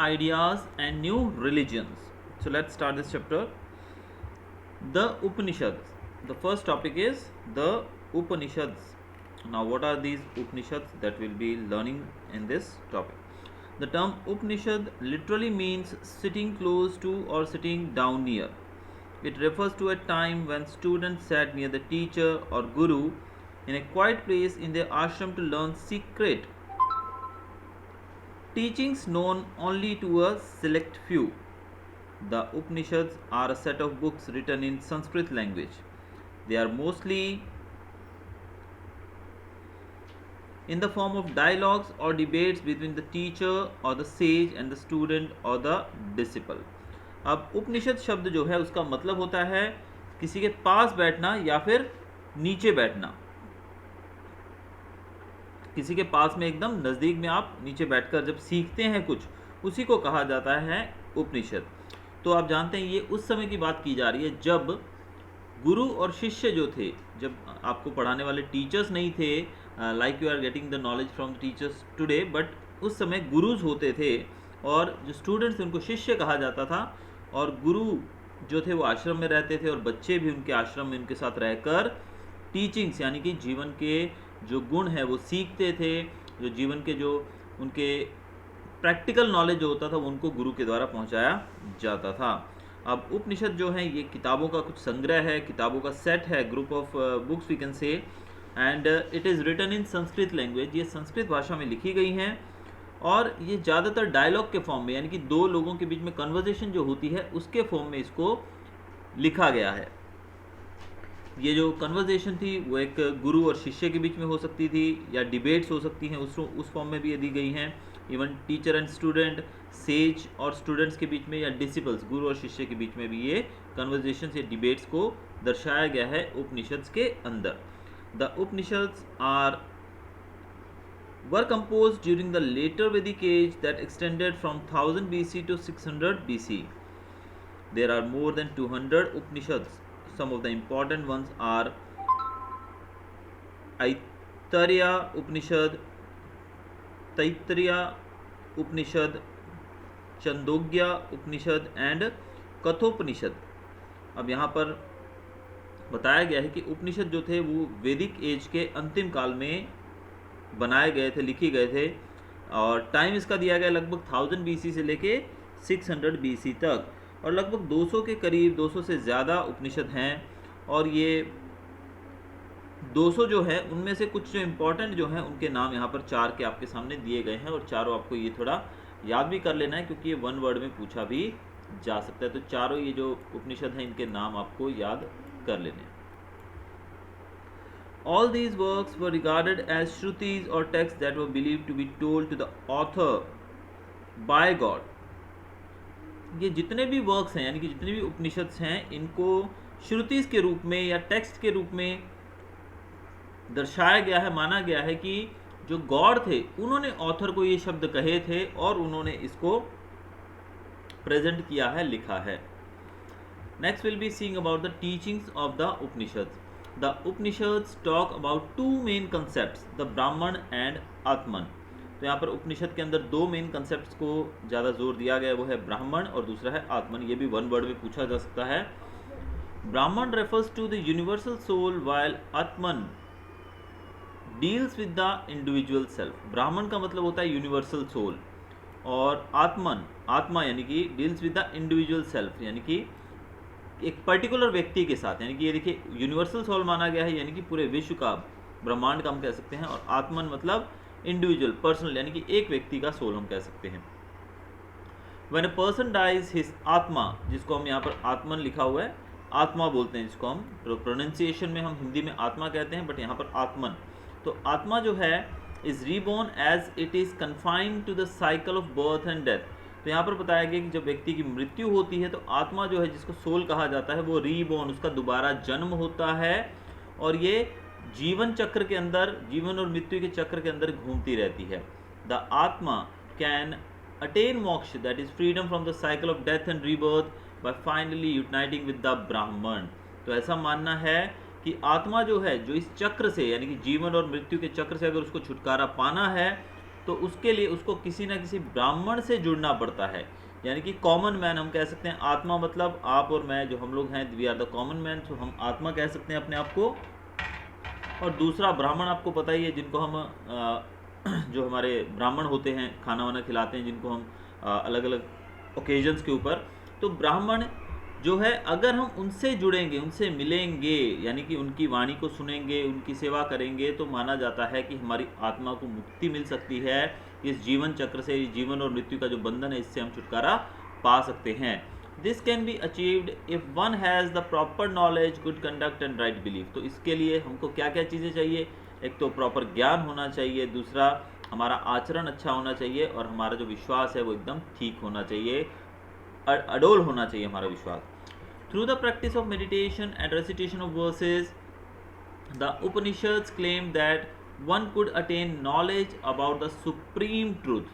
ideas and new religions. So let's start this chapter. The Upanishads. The first topic is the Upanishads. Now what are these Upanishads that we'll be learning in this topic? The term Upanishad literally means sitting close to or sitting down near. It refers to a time when students sat near the teacher or guru in a quiet place in their ashram to learn secret teachings known only to a select few. The Upanishads are a set of books written in Sanskrit language. They are mostly in the form of dialogues or debates between the teacher or the sage and the student or the disciple. अब उपनिषद शब्द जो है उसका मतलब होता है किसी के पास बैठना या फिर नीचे बैठना, किसी के पास में एकदम नज़दीक में आप नीचे बैठकर जब सीखते हैं कुछ, उसी को कहा जाता है उपनिषद। तो आप जानते हैं ये उस समय की बात की जा रही है जब गुरु और शिष्य जो थे, जब आपको पढ़ाने वाले टीचर्स नहीं थे, like you are getting the knowledge from teachers today, but उस समय गुरुज होते थे और जो स्टूडेंट्स उनको शिष्य कहा जाता था, और गुरु जो थे वो आश्रम में रहते थे और बच्चे भी उनके आश्रम में उनके साथ रहकर टीचिंग्स यानी कि जीवन के जो गुण है वो सीखते थे, जो जीवन के जो उनके प्रैक्टिकल नॉलेज जो होता था वो उनको गुरु के द्वारा पहुंचाया जाता था। अब उपनिषद जो है ये किताबों का कुछ संग्रह है, किताबों का सेट है, group of books we can say, and it is written in Sanskrit language. ये संस्कृत भाषा में लिखी गई हैं और ये ज़्यादातर डायलॉग के फॉर्म में यानी कि दो लोगों के बीच में कन्वर्जेशन जो होती है उसके फॉर्म में इसको लिखा गया है। ये जो कन्वर्जेशन थी वो एक गुरु और शिष्य के बीच में हो सकती थी या डिबेट्स हो सकती हैं, उस फॉर्म में भी ये दी गई हैं। Even teacher and student, says और स्टूडेंट्स के बीच में या डिसिपल्स, गुरु और शिष्य के बीच में भी ये कन्वर्जेशन या डिबेट्स को दर्शाया गया है उपनिषद्स के अंदर। The Upanishads were composed during the later Vedic age that extended from 1000 BC to 600 BC. There are more than 200 Upanishads. Some of the important ones are Aitareya Upanishad, Taittiriya Upanishad, Chandogya Upanishad and Kathopanishad. अब यहाँ पर बताया गया है कि उपनिषद जो थे वो वैदिक एज के अंतिम काल में बनाए गए थे, लिखे गए थे, और टाइम इसका दिया गया लगभग 1000 BC से लेके 600 BC तक, और लगभग 200 के करीब, 200 से ज़्यादा उपनिषद हैं। और ये 200 जो है उनमें से कुछ जो इम्पोर्टेंट जो हैं उनके नाम यहाँ पर 4 के आपके सामने दिए गए हैं, और चारों आपको ये थोड़ा याद भी कर लेना है क्योंकि ये वन वर्ड में पूछा भी जा सकता है। तो चारों ये जो उपनिषद हैं इनके नाम आपको याद कर लेने हैं। All these works were regarded as shrutis or texts that were believed to be told to the author by God. ये जितने भी वर्क्स हैं यानी कि जितने भी उपनिषद्स हैं इनको श्रुतिस के रूप में या टेक्स्ट के रूप में दर्शाया गया है, माना गया है कि जो गॉड थे उन्होंने ऑथर को ये शब्द कहे थे और उन्होंने इसको प्रेजेंट किया है, लिखा है। Next will be seeing about the teachings of the Upanishads. The Upanishads talk about two main concepts, the Brahman and Atman. तो यहाँ पर उपनिषद के अंदर दो मेन कंसेप्ट्स को ज़्यादा जोर दिया गया है, वो है ब्राह्मण और दूसरा है आत्मन। ये भी वन वर्ड में पूछा जा सकता है। Brahman refers to the universal soul while Atman deals with the individual self. Brahman का मतलब होता है यूनिवर्सल सोल, और आत्मन, आत्मा यानी कि deals with the individual self यानी कि एक पर्टिकुलर व्यक्ति के साथ, यानी कि ये देखिए यूनिवर्सल सोल माना गया है यानी कि पूरे विश्व का, ब्रह्मांड का हम कह सकते हैं, और आत्मन मतलब इंडिविजुअल, पर्सनल यानी कि एक व्यक्ति का सोल हम कह सकते हैं। When a person dies his atma, जिसको हम यहाँ पर आत्मन लिखा हुआ है, आत्मा बोलते हैं जिसको हम, प्रोनाउंसिएशन में हम हिंदी में आत्मा कहते हैं बट यहाँ पर आत्मन। तो आत्मा जो है is reborn as it is confined to the cycle of birth and death. तो यहाँ पर बताया गया कि जब व्यक्ति की मृत्यु होती है तो आत्मा जो है जिसको सोल कहा जाता है वो रीबॉर्न, उसका दोबारा जन्म होता है, और ये जीवन चक्र के अंदर, जीवन और मृत्यु के चक्र के अंदर घूमती रहती है। The atma can attain moksha, that is freedom from the cycle of death and rebirth, by finally uniting with the Brahman. तो ऐसा मानना है कि आत्मा जो है, जो इस चक्र से यानी कि जीवन और मृत्यु के चक्र से अगर उसको छुटकारा पाना है तो उसके लिए उसको किसी ना किसी ब्राह्मण से जुड़ना पड़ता है, यानी कि कॉमन मैन हम कह सकते हैं। आत्मा मतलब आप और मैं जो हम लोग हैं, we are the common man, तो हम आत्मा कह सकते हैं अपने आप को। और दूसरा ब्राह्मण आपको पता ही है, जिनको हम जो हमारे ब्राह्मण होते हैं खाना वाना खिलाते हैं, जिनको हम अलग अलग ओकेजन्स के ऊपर। तो ब्राह्मण जो है, अगर हम उनसे जुड़ेंगे, उनसे मिलेंगे, यानी कि उनकी वाणी को सुनेंगे, उनकी सेवा करेंगे, तो माना जाता है कि हमारी आत्मा को मुक्ति मिल सकती है। इस जीवन चक्र से, इस जीवन और मृत्यु का जो बंधन है, इससे हम छुटकारा पा सकते हैं। This can be achieved if one has the proper knowledge, good conduct and right belief. तो इसके लिए हमको क्या क्या चीज़ें चाहिए? एक तो प्रॉपर ज्ञान होना चाहिए, दूसरा हमारा आचरण अच्छा होना चाहिए, और हमारा जो विश्वास है वो एकदम ठीक होना चाहिए, अडोल होना चाहिए हमारा विश्वास। Through the practice of meditation and recitation of versus, the Upanishads claim that one could attain knowledge about the supreme truth।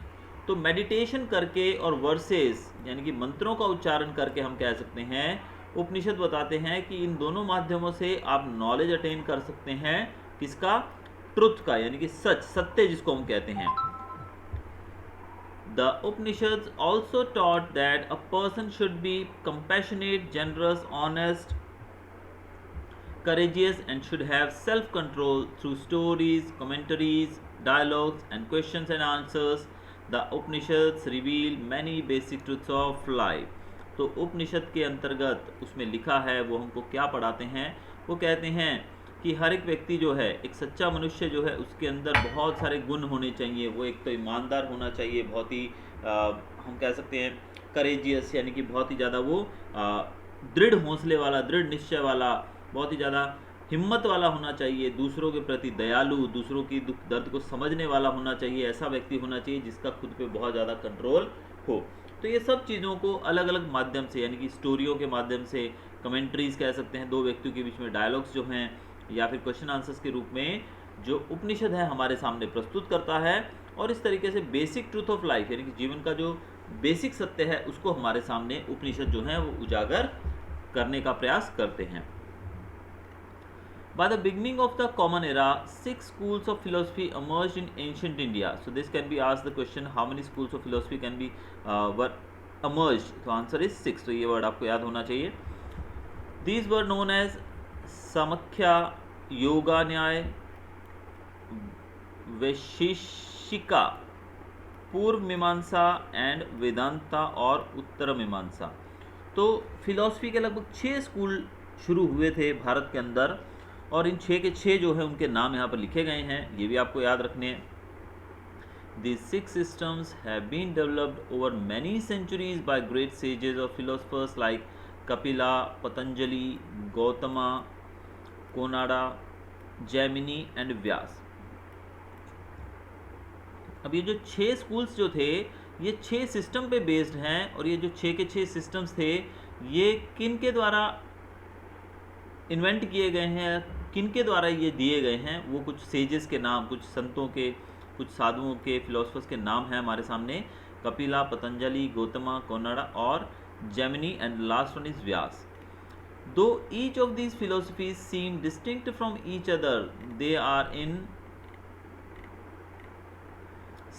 तो मेडिटेशन करके और वर्सेस यानी कि मंत्रों का उच्चारण करके हम कह सकते हैं, उपनिषद बताते हैं कि इन दोनों माध्यमों से आप नॉलेज अटेन कर सकते हैं। किसका? ट्रुथ का, यानी कि सच, सत्य जिसको हम कहते हैं। The Upanishads also taught that a person should be compassionate, generous, honest, courageous, and should have self-control. Through stories, commentaries, dialogues, and questions and answers, the Upanishads reveal many basic truths of life। तो उपनिषद के अंतर्गत उसमें लिखा है, वो हमको क्या पढ़ाते हैं? वो कहते हैं कि हर एक व्यक्ति जो है, एक सच्चा मनुष्य जो है, उसके अंदर बहुत सारे गुण होने चाहिए। वो एक तो ईमानदार होना चाहिए, बहुत ही हम कह सकते हैं करेजियस, यानी कि बहुत ही ज़्यादा वो दृढ़ हौसले वाला, दृढ़ निश्चय वाला, बहुत ही ज़्यादा हिम्मत वाला होना चाहिए। दूसरों के प्रति दयालु, दूसरों की दुख दर्द को समझने वाला होना चाहिए। ऐसा व्यक्ति होना चाहिए जिसका खुद पे बहुत ज़्यादा कंट्रोल हो। तो ये सब चीज़ों को अलग अलग माध्यम से, यानी कि स्टोरियों के माध्यम से, कमेंट्रीज कह सकते हैं, दो व्यक्तियों के बीच में डायलॉग्स जो हैं, या फिर क्वेश्चन आंसर्स के रूप में जो उपनिषद है हमारे सामने प्रस्तुत करता है। और इस तरीके से बेसिक ट्रूथ ऑफ लाइफ, यानी कि जीवन का जो बेसिक सत्य है, उसको हमारे सामने उपनिषद जो हैं वो उजागर करने का प्रयास करते हैं। By the beginning of the Common Era, 6 schools of philosophy emerged in ancient India. So this can be asked the question, how many schools of philosophy can be were emerged? So answer is 6. तो ये word आपको याद होना चाहिए। These were known as Samkhya, Yoga न्याय, वैशेषिका, पूर्व मीमांसा and Vedanta और उत्तर मीमांसा। तो फिलॉसफी के लगभग 6 स्कूल शुरू हुए थे भारत के अंदर, और इन 6 के 6 जो है उनके नाम यहाँ पर लिखे गए हैं, ये भी आपको याद रखने हैं। These 6 systems have been developed over many centuries by great sages or philosophers like Kapila, Patanjali, Gautama, Konada, Jaimini and Vyas। अब ये जो 6 स्कूल्स जो थे, ये 6 सिस्टम पे बेस्ड हैं, और ये जो 6 के 6 सिस्टम्स थे, ये किन के द्वारा इन्वेंट किए गए हैं, किन के द्वारा ये दिए गए हैं? वो कुछ सेजेस के नाम, कुछ संतों के, कुछ साधुओं के, फिलोसफर्स के नाम हैं हमारे सामने। कपिला, पतंजलि, गौतमा, कोनाडा और Jaimini, and last one is Vyasa. Though each of these philosophies seem distinct from each other, they are in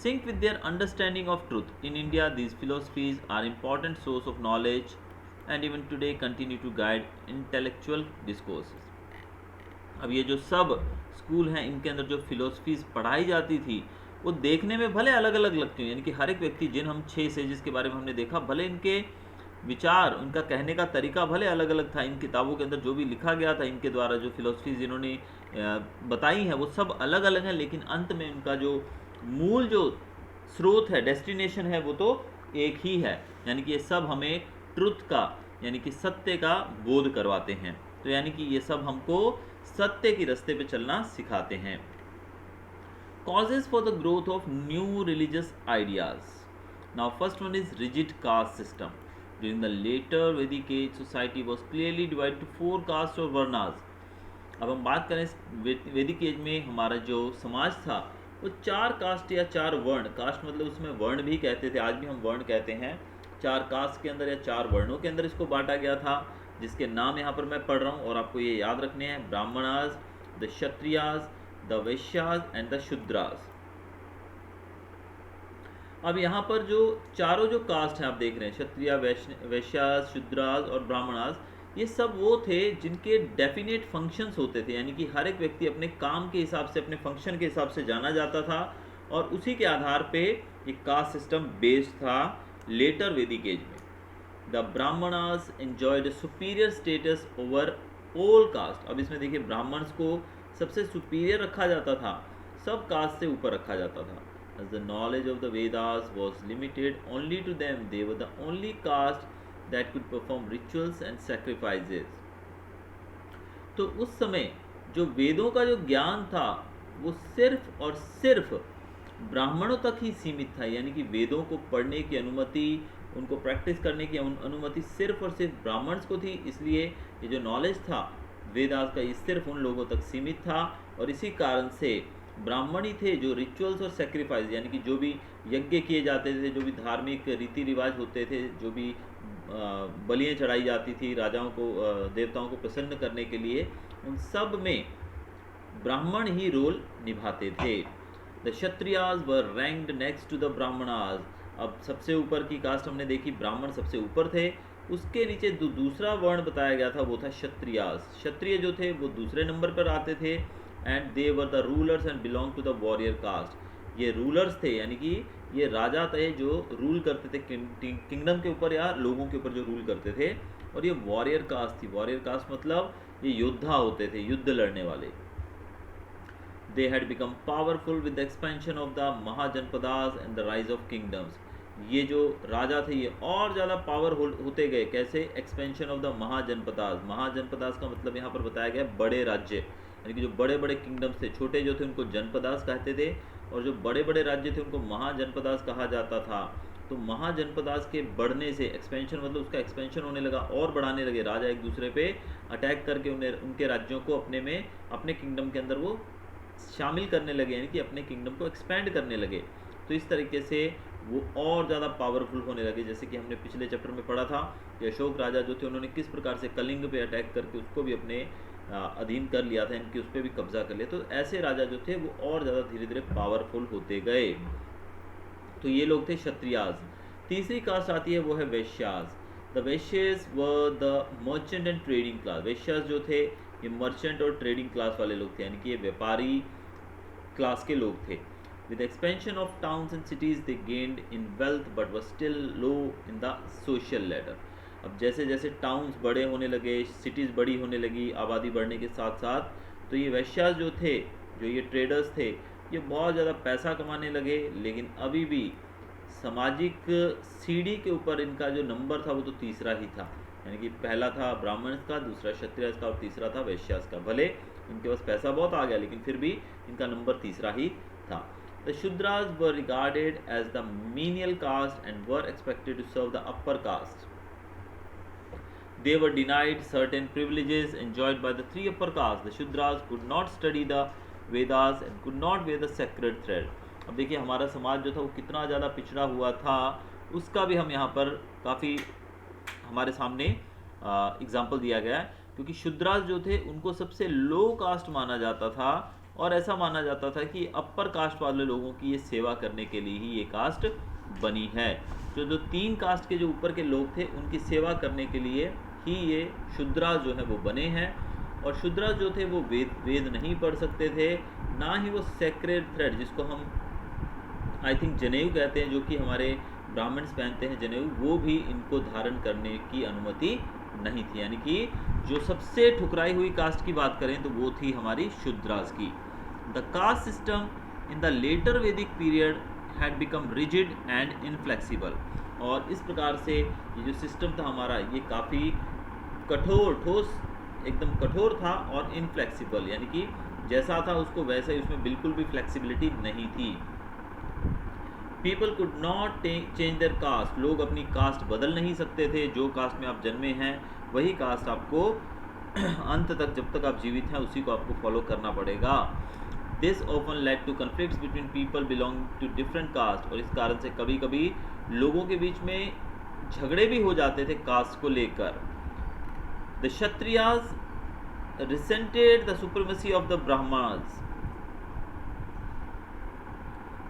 sync with their understanding of truth. In India, these philosophies are important source of knowledge and even today continue to guide intellectual discourses। अब ये जो सब school हैं, इनके अंदर जो philosophies पढ़ाई जाती थी, वो देखने में भले अलग अलग लगती हैं, यानी कि हर एक व्यक्ति, जिन हम 6 सेजेस के बारे में हमने देखा, भले इनके विचार, उनका कहने का तरीका भले अलग अलग था, इन किताबों के अंदर जो भी लिखा गया था इनके द्वारा, जो फिलोसफीज इन्होंने बताई हैं, वो सब अलग अलग हैं, लेकिन अंत में उनका जो मूल जो स्रोत है, डेस्टिनेशन है, वो तो एक ही है। यानी कि ये सब हमें ट्रुथ का, यानी कि सत्य का बोध करवाते हैं। तो यानी कि ये सब हमको सत्य की रास्ते पे चलना सिखाते हैं। Causes for the growth of new religious ideas. Now first one is rigid caste system. During the later Vedic age, society was clearly divided to 4 caste or varnas. अब हम बात करें वैदिक एज में, हमारा जो समाज था वो 4 कास्ट या 4 वर्ण, कास्ट मतलब उसमें वर्ण भी कहते थे, आज भी हम वर्ण कहते हैं। 4 कास्ट के अंदर या 4 वर्णों के अंदर इसको बांटा गया था, जिसके नाम यहाँ पर मैं पढ़ रहा हूँ और आपको ये याद रखने हैं। Brahmanas, the Kshatriyas, the Vaishyas and the Shudras. अब यहाँ पर जो चारों जो कास्ट हैं आप देख रहे हैं, क्षत्रिय, वैश्यास, शूद्रास और ब्राह्मणास, ये सब वो थे जिनके डेफिनेट फंक्शंस होते थे, यानी कि हर एक व्यक्ति अपने काम के हिसाब से, अपने फंक्शन के हिसाब से जाना जाता था, और उसी के आधार पे ये कास्ट सिस्टम बेस्ड था लेटर वैदिक एज में. The Brahmanas enjoyed superior status over all cast. अब इसमें देखिए ब्राह्मण्स को सबसे सुपीरियर रखा जाता था, सब कास्ट से ऊपर रखा जाता था. As the knowledge of the Vedas was limited only to them, they were the only caste that could perform rituals and sacrifices. तो उस समय जो वेदों का जो ज्ञान था वो सिर्फ और सिर्फ ब्राह्मणों तक ही सीमित था, यानी कि वेदों को पढ़ने की अनुमति, उनको प्रैक्टिस करने की अनुमति सिर्फ और सिर्फ ब्राह्मण्स को थी. इसलिए ये जो नॉलेज था वेदास का, ये सिर्फ उन लोगों तक सीमित था, और इसी कारण से ब्राह्मण ही थे जो रिचुअल्स और सेक्रीफाइस, यानी कि जो भी यज्ञ किए जाते थे, जो भी धार्मिक रीति रिवाज होते थे, जो भी बलियाँ चढ़ाई जाती थी राजाओं को, देवताओं को प्रसन्न करने के लिए, उन सब में ब्राह्मण ही रोल निभाते थे. The Kshatriyas were ranked next to the Brahmanas. अब सबसे ऊपर की कास्ट हमने देखी, ब्राह्मण सबसे ऊपर थे, उसके नीचे दूसरा वर्ण बताया गया था, वो था क्षत्रियाज. क्षत्रिय जो थे वो दूसरे नंबर पर आते थे, and they were the rulers and belong to the warrior caste. ये रूलर्स थे, यानी कि ये राजा थे जो रूल करते थे किंगडम के ऊपर या लोगों के ऊपर जो रूल करते थे, और ये वॉरियर कास्ट थी. वॉरियर कास्ट मतलब ये योद्धा होते थे, युद्ध लड़ने वाले. They had become powerful with the expansion of the mahajanapadas and the rise of kingdoms. ये जो राजा थे ये और ज़्यादा पावर होते गए. कैसे? Expansion of the mahajanapadas. Mahajanapadas का मतलब यहाँ पर बताया गया बड़े राज्य, यानी कि जो बड़े बड़े किंगडम्स थे, छोटे जो थे उनको जनपदास कहते थे, और जो बड़े बड़े राज्य थे उनको महाजनपदास कहा जाता था. तो महाजनपदास के बढ़ने से, एक्सपेंशन मतलब उसका एक्सपेंशन होने लगा और बढ़ाने लगे. राजा एक दूसरे पे अटैक करके उनके राज्यों को अपने किंगडम के अंदर वो शामिल करने लगे, यानी कि अपने किंगडम को एक्सपेंड करने लगे. तो इस तरीके से वो और ज़्यादा पावरफुल होने लगे. जैसे कि हमने पिछले चैप्टर में पढ़ा था कि अशोक राजा जो थे उन्होंने किस प्रकार से कलिंग पे अटैक करके उसको भी अपने अधीन कर लिया था, इनकी उस पर भी कब्जा कर लिया. तो ऐसे राजा जो थे वो और ज़्यादा धीरे धीरे पावरफुल होते गए. तो ये लोग थे क्षत्रियाज. तीसरी कास्ट आती है वो है Vaishyas. The Vaishyas were the merchant and trading class. Vaishyas जो थे ये मर्चेंट और ट्रेडिंग क्लास वाले लोग थे, यानी कि ये व्यापारी क्लास के लोग थे. With the expansion of towns and cities, they gained in wealth but were still low in the social ladder. अब जैसे जैसे टाउन्स बड़े होने लगे, सिटीज़ बड़ी होने लगी, आबादी बढ़ने के साथ साथ, तो ये वैश्यास जो थे, जो ये ट्रेडर्स थे, ये बहुत ज़्यादा पैसा कमाने लगे. लेकिन अभी भी सामाजिक सीढ़ी के ऊपर इनका जो नंबर था वो तो तीसरा ही था, यानी कि पहला था ब्राह्मण का, दूसरा क्षत्रिय का और तीसरा था वैश्यास का. भले इनके पास पैसा बहुत आ गया लेकिन फिर भी इनका नंबर तीसरा ही था. The Shudras were regarded as the menial caste and were expected to serve the upper caste. They were denied certain privileges enjoyed by the three upper castes. The Shudras could not study the Vedas and could not wear the sacred thread. अब देखिए हमारा समाज जो था वो कितना ज़्यादा पिछड़ा हुआ था, उसका भी हम यहाँ पर काफ़ी हमारे सामने एग्जाम्पल दिया गया है. क्योंकि शूद्रास जो थे उनको सबसे लो कास्ट माना जाता था, और ऐसा माना जाता था कि अपर कास्ट वाले लोगों की ये सेवा करने के लिए ही ये कास्ट बनी है. जो तीन कास्ट के जो ऊपर के लोग थे उनकी सेवा करने के लिए ही ये शूद्रास जो है वो बने हैं. और शूद्रास जो थे वो वेद नहीं पढ़ सकते थे, ना ही वो सेक्रेड थ्रेड, जिसको हम आई थिंक जनेऊ कहते हैं, जो कि हमारे ब्राह्मण्स पहनते हैं जनेऊ, वो भी इनको धारण करने की अनुमति नहीं थी. यानी कि जो सबसे ठुकराई हुई कास्ट की बात करें तो वो थी हमारी शूद्रास की. The caste system in the later Vedic period had become rigid and inflexible. और इस प्रकार से ये जो सिस्टम था हमारा ये काफ़ी कठोर, ठोस, एकदम कठोर था और इनफ्लेक्सिबल, यानी कि जैसा था उसको वैसे ही, उसमें बिल्कुल भी फ्लेक्सिबिलिटी नहीं थी. People could not change their caste. लोग अपनी कास्ट बदल नहीं सकते थे. जो कास्ट में आप जन्मे हैं वही कास्ट आपको अंत तक, जब तक आप जीवित हैं, उसी को आपको फॉलो करना पड़ेगा. This often led to conflicts between people belong to different caste. और इस कारण से कभी कभी लोगों के बीच में झगड़े भी हो जाते थे कास्ट को लेकर. The Kshatriyas resented the supremacy of the Brahmanas.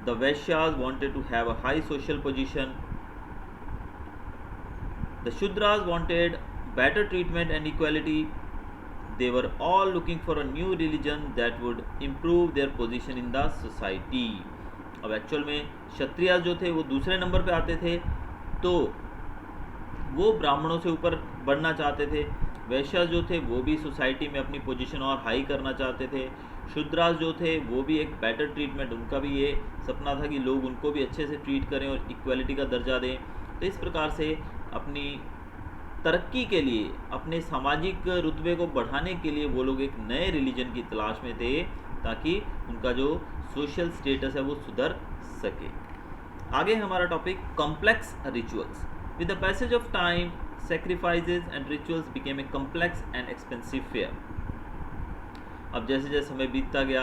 The Vaishyas wanted to have a high social position. The Shudras wanted better treatment and equality. They were all looking for a new religion that would improve their position in the society. अब actual में क्षत्रिय जो थे वो दूसरे number पे आते थे, तो वो ब्राह्मणों से ऊपर बढ़ना चाहते थे। वैश्य जो थे वो भी सोसाइटी में अपनी पोजीशन और हाई करना चाहते थे। शूद्रास जो थे वो भी एक बेटर ट्रीटमेंट, उनका भी ये सपना था कि लोग उनको भी अच्छे से ट्रीट करें और इक्वालिटी का दर्जा दें। तो इस प्रकार से अपनी तरक्की के लिए, अपने सामाजिक रुतबे को बढ़ाने के लिए वो लोग एक नए रिलीजन की तलाश में थे, ताकि उनका जो सोशल स्टेटस है वो सुधर सके। आगे हमारा topic complex rituals. With the passage of time sacrifices and rituals became a complex and expensive affair. अब जैसे जैसे समय बीतता गया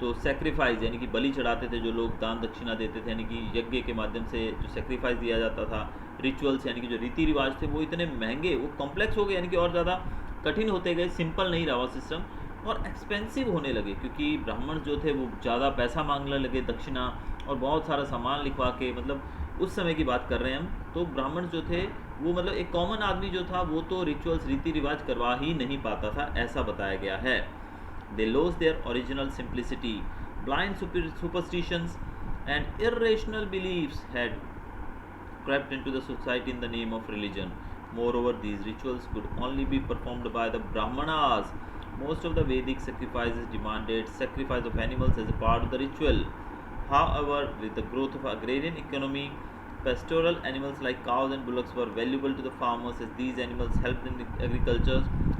तो सेक्रीफाइस यानी कि बलि चढ़ाते थे जो लोग, दान दक्षिणा देते थे यानी कि यज्ञ के माध्यम से जो सेक्रीफाइस दिया जाता था, रिचुअल्स यानी कि जो रीति रिवाज थे वो इतने महंगे, वो कॉम्प्लेक्स हो गए यानी कि और ज़्यादा कठिन होते गए, सिंपल नहीं रहा सिस्टम, और एक्सपेंसिव होने लगे क्योंकि ब्राह्मण जो थे वो ज़्यादा पैसा मांगने लगे, दक्षिणा और बहुत सारा सामान लिखवा के, मतलब उस समय की बात कर रहे हैं हम। तो ब्राह्मण जो थे वो मतलब एक कॉमन आदमी जो था वो तो रिचुअल्स रीति रिवाज करवा ही नहीं पाता था, ऐसा बताया गया है। They lost their original simplicity, blind superstitions and irrational beliefs had crept into the society in the name of religion. Moreover, these rituals could only be performed by the Brahmanas. Most of the Vedic sacrifices demanded sacrifice of animals as a part of the ritual. However, with the growth of agrarian economy, pastoral animals like cows and bullocks were valuable to the farmers as these animals helped in agriculture.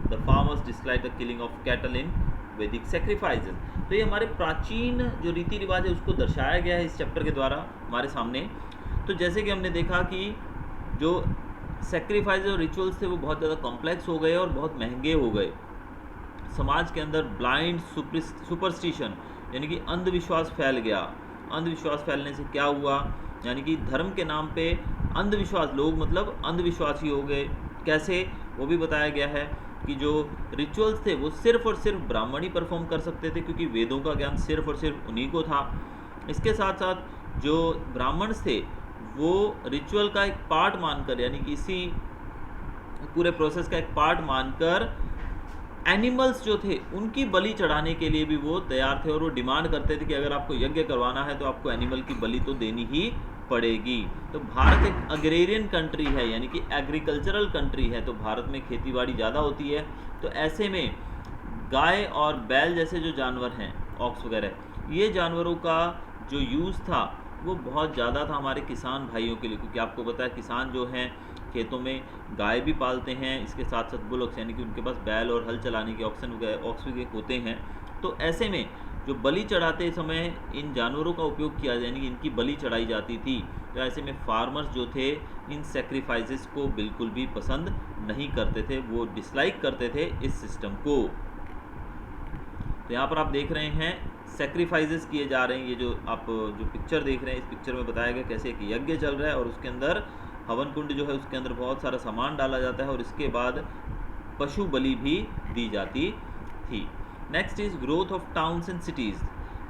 The farmers disliked the killing of cattle in Vedic sacrifices. तो ये हमारे प्राचीन जो रीति रिवाज है उसको दर्शाया गया है इस चैप्टर के द्वारा हमारे सामने। तो जैसे कि हमने देखा कि जो सेक्रीफाइस और रिचुअल्स थे वो बहुत ज़्यादा कॉम्प्लेक्स हो गए और बहुत महंगे हो गए। समाज के अंदर ब्लाइंड सुपरस्टिशन यानी कि अंधविश्वास फैल गया। अंधविश्वास फैलने से क्या हुआ, यानी कि धर्म के नाम पे अंधविश्वास, लोग मतलब अंधविश्वासी हो गए। कैसे, वो भी बताया गया है कि जो रिचुअल्स थे वो सिर्फ और सिर्फ ब्राह्मण ही परफॉर्म कर सकते थे क्योंकि वेदों का ज्ञान सिर्फ और सिर्फ उन्हीं को था। इसके साथ साथ जो ब्राह्मण थे वो रिचुअल का एक पार्ट मानकर, यानी कि इसी पूरे प्रोसेस का एक पार्ट मानकर एनिमल्स जो थे उनकी बलि चढ़ाने के लिए भी वो तैयार थे और वो डिमांड करते थे कि अगर आपको यज्ञ करवाना है तो आपको एनिमल की बलि तो देनी ही पड़ेगी। तो भारत एक अग्रेरियन कंट्री है यानी कि एग्रीकल्चरल कंट्री है, तो भारत में खेतीबाड़ी ज़्यादा होती है। तो ऐसे में गाय और बैल जैसे जो जानवर हैं, ऑक्स वगैरह, ये जानवरों का जो यूज़ था वो बहुत ज़्यादा था हमारे किसान भाइयों के लिए, क्योंकि आपको पता है किसान जो हैं खेतों में गाय भी पालते हैं, इसके साथ साथ बुलॉक्स यानी कि उनके पास बैल और हल चलाने के ऑक्स भी होते हैं। तो ऐसे में जो बलि चढ़ाते समय इन जानवरों का उपयोग किया, यानी कि इनकी बलि चढ़ाई जाती थी। तो ऐसे में फार्मर्स जो थे इन सेक्रीफाइसेस को बिल्कुल भी पसंद नहीं करते थे, वो डिसलाइक करते थे इस सिस्टम को। तो यहाँ पर आप देख रहे हैं सेक्रीफाइसेस किए जा रहे हैं। ये जो आप जो पिक्चर देख रहे हैं, इस पिक्चर में बताया गया कैसे एक यज्ञ चल रहा है और उसके अंदर हवन कुंड जो है उसके अंदर बहुत सारा सामान डाला जाता है और इसके बाद पशु बलि भी दी जाती थी। Next is growth of towns and cities.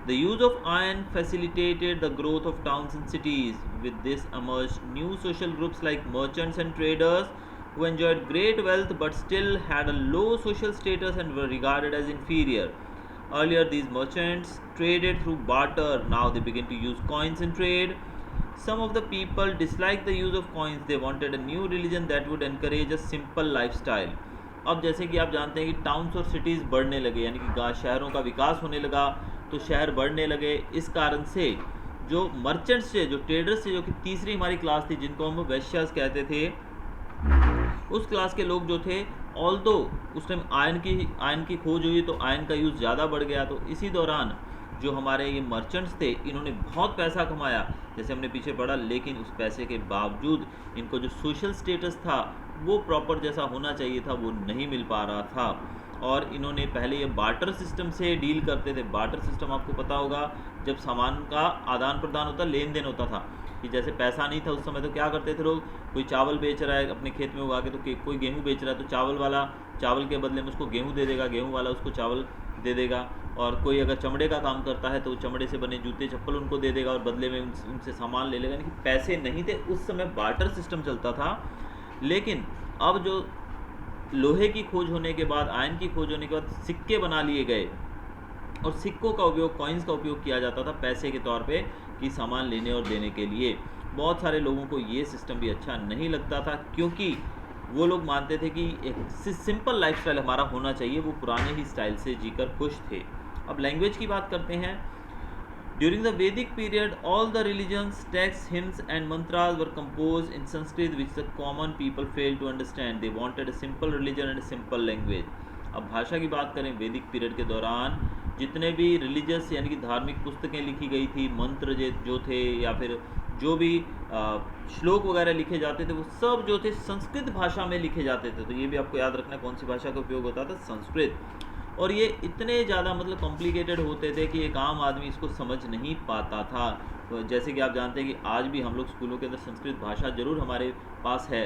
The use of iron facilitated the growth of towns and cities. With this emerged new social groups like merchants and traders who enjoyed great wealth but still had a low social status and were regarded as inferior. Earlier these merchants traded through barter, now they begin to use coins in trade. Some of the people disliked the use of coins. They wanted a new religion that would encourage a simple lifestyle. अब जैसे कि आप जानते हैं कि towns और cities बढ़ने लगे, यानी कि शहरों का विकास होने लगा, तो शहर बढ़ने लगे। इस कारण से जो मर्चेंट्स थे, जो ट्रेडर्स थे, जो कि तीसरी हमारी क्लास थी जिनको हम वैश्यास कहते थे, उस क्लास के लोग जो थे, ऑल्दो उस टाइम आयन की खोज हुई तो आयन का यूज़ ज़्यादा बढ़ गया। तो इसी दौरान जो हमारे ये मर्चेंट्स थे इन्होंने बहुत पैसा कमाया, जैसे हमने पीछे पढ़ा, लेकिन उस पैसे के बावजूद इनको जो सोशल स्टेटस था वो प्रॉपर जैसा होना चाहिए था वो नहीं मिल पा रहा था। और इन्होंने पहले ये बार्टर सिस्टम से डील करते थे। बार्टर सिस्टम आपको पता होगा, जब सामान का आदान प्रदान होता, लेन देन होता था, कि जैसे पैसा नहीं था उस समय तो क्या करते थे लोग, कोई चावल बेच रहा है अपने खेत में उगा के, तो कोई गेहूँ बेच रहा है तो चावल वाला चावल के बदले में उसको गेहूँ दे देगा, गेहूँ वाला उसको चावल दे देगा। और कोई अगर चमड़े का काम करता है तो चमड़े से बने जूते चप्पल उनको दे देगा और बदले में उनसे सामान ले लेगा, यानी कि पैसे नहीं थे उस समय, बार्टर सिस्टम चलता था। लेकिन अब जो लोहे की खोज होने के बाद, आयन की खोज होने के बाद सिक्के बना लिए गए और सिक्कों का उपयोग, कॉइन्स का उपयोग किया जाता था पैसे के तौर पे कि सामान लेने और देने के लिए। बहुत सारे लोगों को ये सिस्टम भी अच्छा नहीं लगता था, क्योंकि वो लोग मानते थे कि एक सिंपल लाइफस्टाइल हमारा होना चाहिए, वो पुराने ही स्टाइल से जीकर खुश थे। अब लैंग्वेज की बात करते हैं। During the Vedic period, all the religions, texts, hymns and mantras were composed in Sanskrit, which the common people failed to understand. They wanted a simple religion and a simple language. अब भाषा की बात करें, वैदिक period के दौरान जितने भी रिलीजियस यानी कि धार्मिक पुस्तकें लिखी गई थी, मंत्र जो थे या फिर जो भी श्लोक वगैरह लिखे जाते थे, वो सब जो थे संस्कृत भाषा में लिखे जाते थे। तो ये भी आपको याद रखना कौन सी भाषा का उपयोग होता था, संस्कृत। और ये इतने ज़्यादा मतलब कॉम्प्लिकेटेड होते थे कि एक आम आदमी इसको समझ नहीं पाता था। तो जैसे कि आप जानते हैं कि आज भी हम लोग स्कूलों के अंदर संस्कृत भाषा ज़रूर हमारे पास है,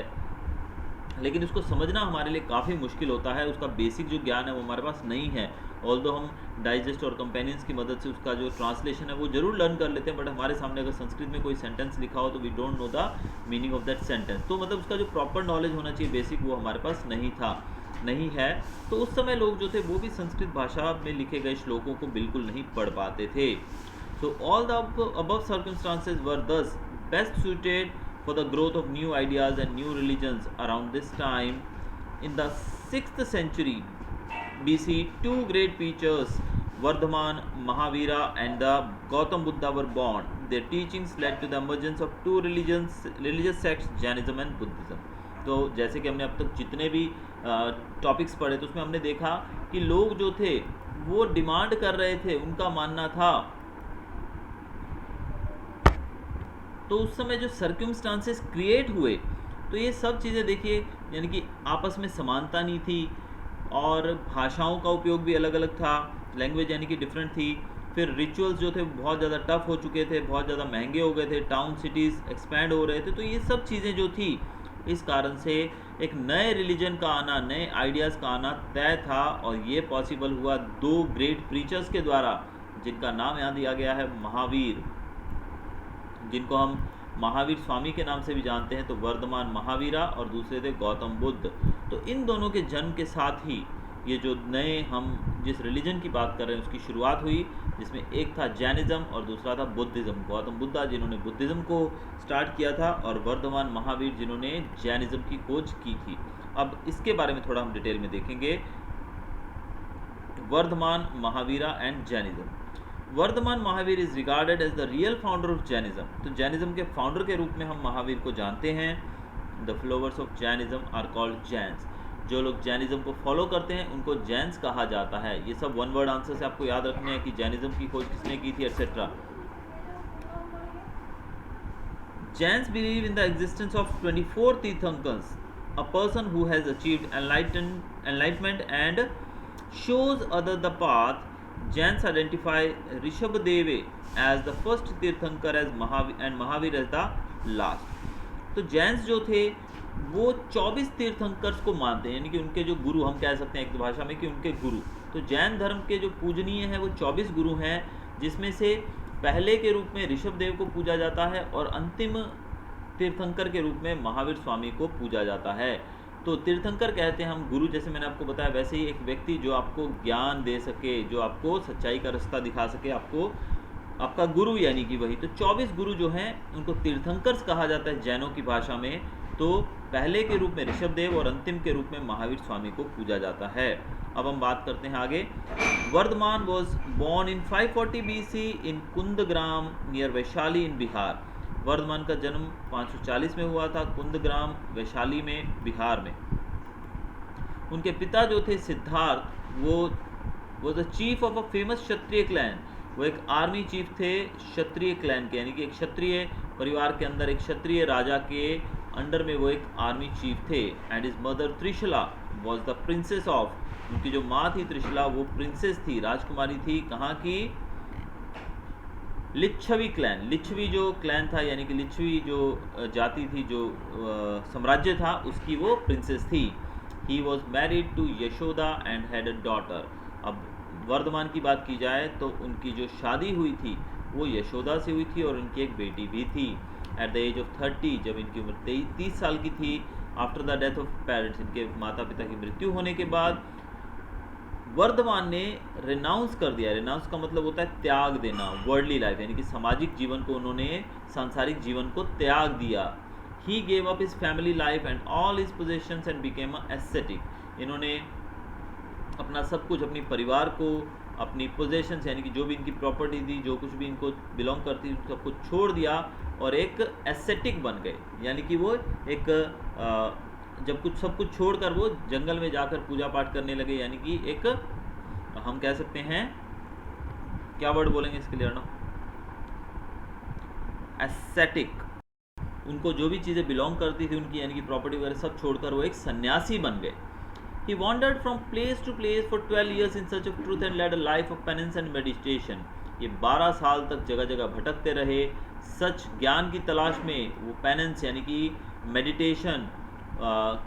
लेकिन उसको समझना हमारे लिए काफ़ी मुश्किल होता है। उसका बेसिक जो ज्ञान है वो हमारे पास नहीं है। ऑल्दो हम डाइजेस्ट और कंपेनियंस की मदद से उसका जो ट्रांसलेशन है वो जरूर लर्न कर लेते हैं, बट हमारे सामने अगर संस्कृत में कोई सेंटेंस लिखा हो तो we don't know the meaning of that sentence. तो मतलब उसका जो प्रॉपर नॉलेज होना चाहिए बेसिक, वो हमारे पास नहीं है। तो उस समय लोग जो थे वो भी संस्कृत भाषा में लिखे गए श्लोकों को बिल्कुल नहीं पढ़ पाते थे। So all the above circumstances were thus best suited for the growth of new ideas and new religions. Around this time, in the 6th century BC, two great preachers, Vardhaman Mahavira and the Gautam Buddha, were born. Their teachings led to the emergence of two religious sects, Jainism and Buddhism. तो जैसे कि हमने अब तक जितने भी topics पढ़े तो उसमें हमने देखा कि लोग जो थे वो डिमांड कर रहे थे, उनका मानना था। तो उस समय जो सर्कमस्टांसेस क्रिएट हुए, तो ये सब चीज़ें देखिए, यानी कि आपस में समानता नहीं थी और भाषाओं का उपयोग भी अलग अलग था, लैंग्वेज यानी कि डिफरेंट थी। फिर रिचुअल्स जो थे बहुत ज़्यादा टफ हो चुके थे, बहुत ज़्यादा महंगे हो गए थे, टाउन सिटीज़ एक्सपैंड हो रहे थे। तो ये सब चीज़ें जो थी, इस कारण से एक नए रिलीजन का आना, नए आइडियाज़ का आना तय था। और ये पॉसिबल हुआ दो ग्रेट प्रीचर्स के द्वारा, जिनका नाम यहाँ दिया गया है महावीर, जिनको हम महावीर स्वामी के नाम से भी जानते हैं। तो वर्धमान महावीरा और दूसरे थे गौतम बुद्ध। तो इन दोनों के जन्म के साथ ही ये जो नए हम जिस रिलीजन की बात कर रहे हैं उसकी शुरुआत हुई, जिसमें एक था जैनिज़्म और दूसरा था बुद्धिज़्म। गौतम बुद्धा जिन्होंने बुद्धिज़्म को स्टार्ट किया था और वर्धमान महावीर जिन्होंने जैनिज़्म की खोज की थी। अब इसके बारे में थोड़ा हम डिटेल में देखेंगे। Vardhaman Mahavira and Jainism. Vardhaman Mahavir is regarded as the real founder of Jainism. तो जैनिज़्म के फाउंडर के रूप में हम महावीर को जानते हैं। The followers of Jainism are called Jains. जो लोग जैनिज़्म को फॉलो करते हैं उनको जैन्स कहा जाता है। ये सब वन वर्ड आंसर से आपको याद रखने हैं कि जैनिज़्म की खोज किसने की थी, etcetera. Jains believe in the existence of 24 Tirthankars, a person who has achieved enlightenment and shows other the path. Jains identify Rishabhdeva as the first Tirthankar as Mahavir as the last. तो जैन्स जो थे वो 24 तीर्थंकर्स को मानते हैं, यानी कि उनके जो गुरु, हम कह सकते हैं एक भाषा में कि उनके गुरु। तो जैन धर्म के जो पूजनीय हैं वो 24 गुरु हैं, जिसमें से पहले के रूप में ऋषभदेव को पूजा जाता है और अंतिम तीर्थंकर के रूप में महावीर स्वामी को पूजा जाता है। तो तीर्थंकर कहते हैं हम गुरु, जैसे मैंने आपको बताया वैसे ही एक व्यक्ति जो आपको ज्ञान दे सके, जो आपको सच्चाई का रास्ता दिखा सके, आपको आपका गुरु, यानी कि वही। तो 24 गुरु जो हैं उनको तीर्थंकर्स कहा जाता है जैनों की भाषा में। तो पहले के रूप में ऋषभदेव और अंतिम के रूप में महावीर स्वामी को पूजा जाता है। अब हम बात करते हैं आगे। Vardhaman was born in 540 BC in Kundagram near Vaishali in Bihar. Vardhaman का जन्म 540 में हुआ था, कुंदग्राम वैशाली में, बिहार में। उनके पिता जो थे सिद्धार्थ, वो was the chief of a famous Kshatriya clan. वो एक आर्मी चीफ थे क्षत्रिय क्लैन के, यानी कि एक क्षत्रिय परिवार के अंदर, एक क्षत्रिय राजा के अंडर में वो एक आर्मी चीफ थे। And his mother Trishala was the princess of, उनकी जो माँ थी त्रिशला वो प्रिंसेस थी, राजकुमारी थी। कहाँ की? लिच्छवी क्लैन। लिच्छवी जो क्लैन था, यानी कि लिच्छवी जो जाति थी, जो साम्राज्य था, उसकी वो प्रिंसेस थी। He was married to Yashoda and had a daughter. अब वर्धमान की बात की जाए तो उनकी जो शादी हुई थी वो यशोदा से हुई थी और उनकी एक बेटी भी थी। एट द एज ऑफ 30, जब इनकी उम्र 30 साल की थी, after the death of parents, इनके माता पिता की मृत्यु होने के बाद, वर्धमान ने रिनाउंस कर दिया। रिनाउंस का मतलब होता है त्याग देना, वर्ल्डली लाइफ, यानी कि सामाजिक जीवन को उन्होंने, सांसारिक जीवन को त्याग दिया। He gave up his family life and all his possessions and became a aesthetic. इन्होंने अपना सब कुछ, अपनी परिवार को, अपनी पोजेशंस यानी कि जो भी इनकी प्रॉपर्टी थी, जो कुछ भी इनको बिलोंग करती थी, सब कुछ छोड़ दिया और एक एस्थेटिक बन गए। यानी कि वो एक जब कुछ सब कुछ छोड़कर वो जंगल में जाकर पूजा पाठ करने लगे, यानी कि एक, हम कह सकते हैं, क्या वर्ड बोलेंगे इसके लिए ना, एस्थेटिक। उनको जो भी चीज़ें बिलोंग करती थी उनकी, यानी कि प्रॉपर्टी वगैरह सब छोड़कर वो एक सन्यासी बन गए। He wandered from place to place for 12 years in search of truth and led a life of penance and meditation. ये 12 साल तक जगह जगह भटकते रहे, सच ज्ञान की तलाश में। वो पेनेंस यानी कि मेडिटेशन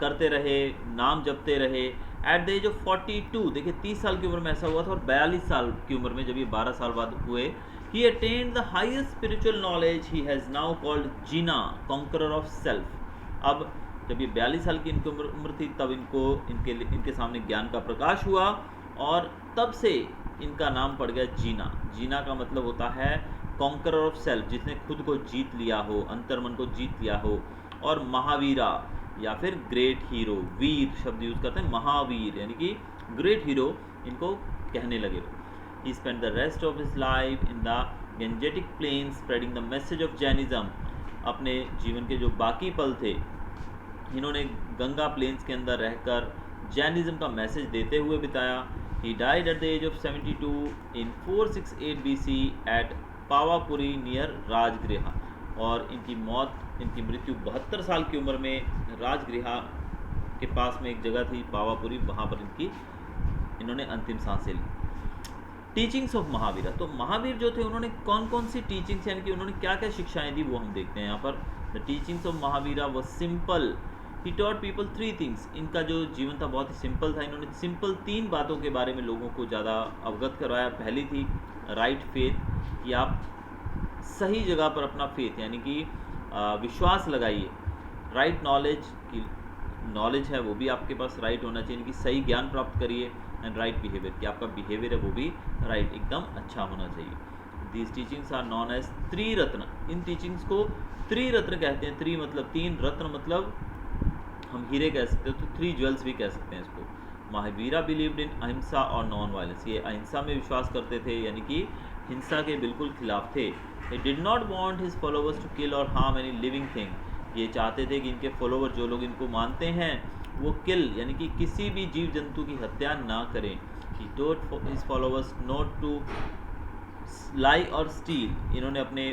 करते रहे, नाम जपते रहे। एट द एज ऑफ 42, देखिए 30 साल की उम्र में ऐसा हुआ था, और 42 साल की उम्र में जब ये 12 साल बाद हुए, he attained the highest spiritual knowledge he has now called Jina, conqueror of self. अब जब ये 42 साल की इनकी उम्र थी, तब इनके सामने ज्ञान का प्रकाश हुआ, और तब से इनका नाम पड़ गया जीना। जीना का मतलब होता है कॉन्करर ऑफ सेल्फ, जिसने खुद को जीत लिया हो, अंतर्मन को जीत लिया हो। और महावीरा या फिर ग्रेट हीरो, वीर शब्द यूज़ करते हैं, महावीर यानी कि ग्रेट हीरो इनको कहने लगे। He spend the rest of his life in the gangetic plain spreading the message of Jainism. अपने जीवन के जो बाकी पल थे, इन्होंने गंगा प्लेन्स के अंदर रहकर जैनिज्म का मैसेज देते हुए बिताया। He died at the age of 72 in 468 BC at Pawapuri near Rajgriha. और इनकी मृत्यु 72 साल की उम्र में राजगृह के पास में एक जगह थी पावापुरी, वहाँ पर इन्होंने अंतिम सांसें ली। टीचिंग्स ऑफ महावीर, तो महावीर जो थे उन्होंने कौन कौन सी टीचिंग्स, यानी कि उन्होंने क्या क्या शिक्षाएं दी, वो हम देखते हैं यहाँ पर। द टीचिंग्स ऑफ महावीरा वो simple. He taught people 3 things. इनका जो जीवन था बहुत ही सिंपल था। इन्होंने सिंपल 3 बातों के बारे में लोगों को ज़्यादा अवगत करवाया। पहली थी राइट फेथ, कि आप सही जगह पर अपना फेथ यानी कि विश्वास लगाइए। राइट नॉलेज, की नॉलेज है वो भी आपके पास राइट होना चाहिए, कि सही ज्ञान प्राप्त करिए। एंड राइट बिहेवियर, कि आपका बिहेवियर है वो भी राइट, एकदम अच्छा होना चाहिए। These teachings are known as Triratna. इन टीचिंग्स को त्रिरत्न कहते हैं। त्रि मतलब 3, रत्न मतलब हम हीरे कह सकते हैं, तो 3 ज्वेल्स भी कह सकते हैं इसको। महावीरा बिलीव्ड इन अहिंसा और नॉन वायलेंस। ये अहिंसा में विश्वास करते थे, यानी कि हिंसा के बिल्कुल खिलाफ थे। He did not want his followers to kill or harm any living thing. ये चाहते थे कि इनके फॉलोवर, जो लोग इनको मानते हैं, वो किल यानी कि किसी भी जीव जंतु की हत्या ना करें। He taught his followers not to lie or steal. इन्होंने अपने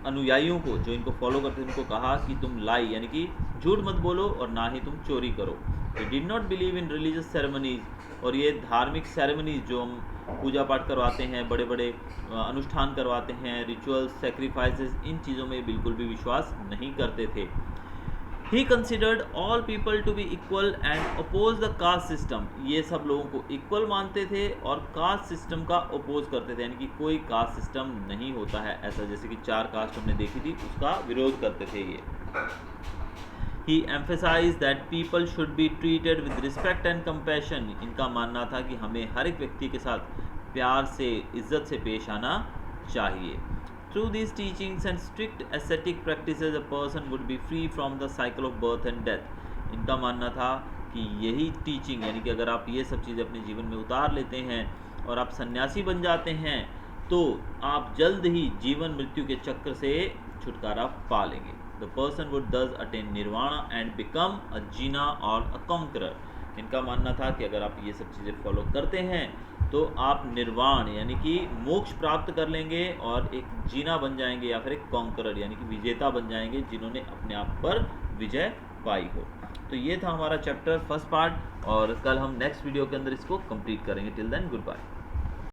अनुयायियों को, जो इनको फॉलो करते थे, उनको कहा कि तुम लाई यानी कि झूठ मत बोलो और ना ही तुम चोरी करो। He did not believe in religious ceremonies. और ये धार्मिक सेरेमनीज जो हम पूजा पाठ करवाते हैं, बड़े बड़े अनुष्ठान करवाते हैं, रिचुअल्स, सेक्रीफाइसेस, इन चीज़ों में बिल्कुल भी विश्वास नहीं करते थे। He considered all people to be equal and oppose the caste system. ये सब लोगों को इक्वल मानते थे और कास्ट सिस्टम का अपोज करते थे, यानी कि कोई कास्ट सिस्टम नहीं होता है ऐसा, जैसे कि 4 कास्ट हमने देखी थी, उसका विरोध करते थे ये। He emphasized that people should be treated with respect and compassion. इनका मानना था कि हमें हर एक व्यक्ति के साथ प्यार से, इज्जत से पेश आना चाहिए। Through these teachings and strict ascetic practices, a person would be free from the cycle of birth and death. इनका मानना था कि यही टीचिंग, यानी कि अगर आप ये सब चीज़ें अपने जीवन में उतार लेते हैं और आप सन्यासी बन जाते हैं, तो आप जल्द ही जीवन मृत्यु के चक्र से छुटकारा पा लेंगे। The person would thus attain nirvana and become a jina or a conqueror. इनका मानना था कि अगर आप ये सब चीज़ें फॉलो करते हैं तो आप निर्वाण यानी कि मोक्ष प्राप्त कर लेंगे और एक जीना बन जाएंगे या फिर एक कॉन्करर यानी कि विजेता बन जाएंगे, जिन्होंने अपने आप पर विजय पाई हो। तो ये था हमारा चैप्टर फर्स्ट पार्ट, और कल हम नेक्स्ट वीडियो के अंदर इसको कंप्लीट करेंगे। Till then good bye.